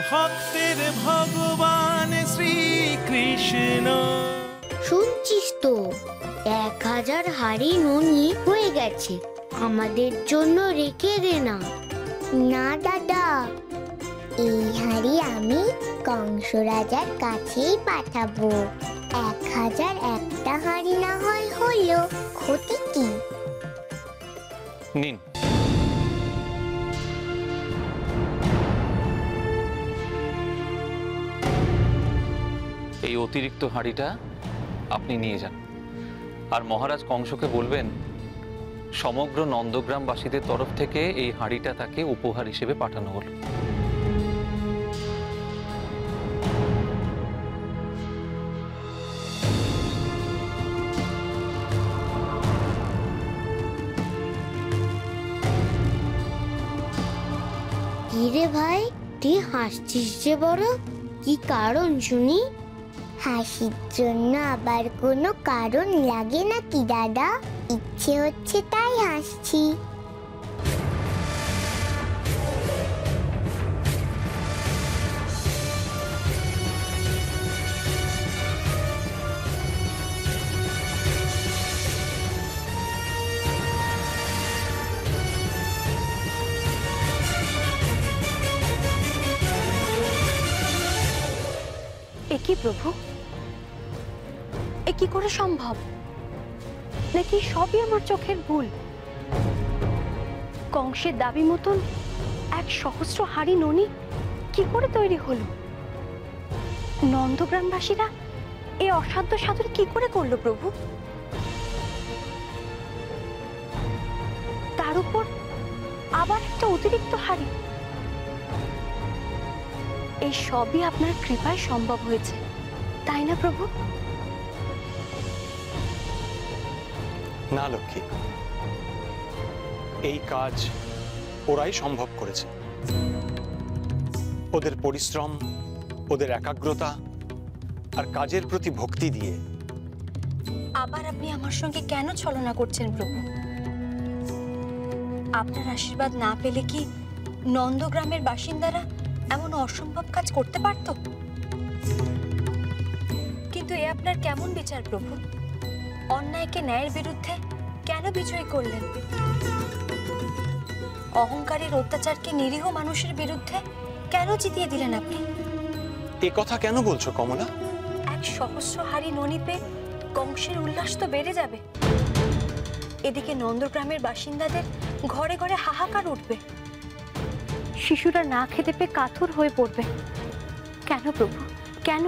ভক্তের ভগবান শ্রীকৃষ্ণ। শুনছিস তো, 1000 হাঁড়ি ননি হয়ে গেছে, আমাদের জন্য রেখে দে না। না দাদা, এই হাঁড়ি আমি কংস রাজার কাছেই পাঠাবো। 1001টা হাঁড়ি না হয় হলো, ক্ষতি কি? নিন। এই অতিরিক্ত হাঁড়িটা আপনি নিয়ে যান, আর মহারাজ কংসকে বলবেন সমগ্র নন্দগ্রামবাসীদের তরফ থেকে এই হাঁড়িটা তাকে উপহার হিসেবে পাঠানো হলো। কি রে ভাই, তুই হাসছিস যে বড়, কি কারণ শুনি? হাসির জন্য আবার কোনো কারণ লাগে নাকি দাদা? ইচ্ছে হচ্ছে তাই হাসছি। এ কি প্রভু, এ কি করে সম্ভব? নাকি সবই আমার চোখের ভুল? কংসের দাবি মতন 1,000 হাঁড়ি ননি কি করে তৈরি হলো? নন্দগ্রামবাসীরা এ অসাধ্য সাধন কি করে করলো প্রভু? তার উপর আবার একটা অতিরিক্ত হাঁড়ি। এই সবই আপনার কৃপায় সম্ভব হয়েছে, তাই না প্রভু? না লক্ষ্মী, এই কাজ ওরাই সম্ভব করেছে। ওদের পরিশ্রম, ওদের একাগ্রতা আর কাজের প্রতি ভক্তি দিয়ে। আবার আপনি আমার সঙ্গে কেন ছলনা করছেন প্রভু? আপনার আশীর্বাদ না পেলে কি নন্দগ্রামের বাসিন্দারা এমন অসম্ভব কাজ করতে পারত? কিন্তু এ আপনার কেমন বিচার প্রভু? অন্যায়কে ন্যায়ের বিরুদ্ধে কেন বিজয় করলেন? অহংকারের অত্যাচারকে নিরীহ মানুষের বিরুদ্ধে কেন জিতিয়ে দিলেন আপনি? এ কথা কেন বলছো কমলা? 1,000 হাঁড়ি ননি পেয়ে কংসের উল্লাস তো বেড়ে যাবে। এদিকে নন্দগ্রামের বাসিন্দাদের ঘরে ঘরে হাহাকার উঠবে, শিশুরা না খেতে পেয়ে কাতর হয়ে পড়বে। কেন প্রভু, কেন?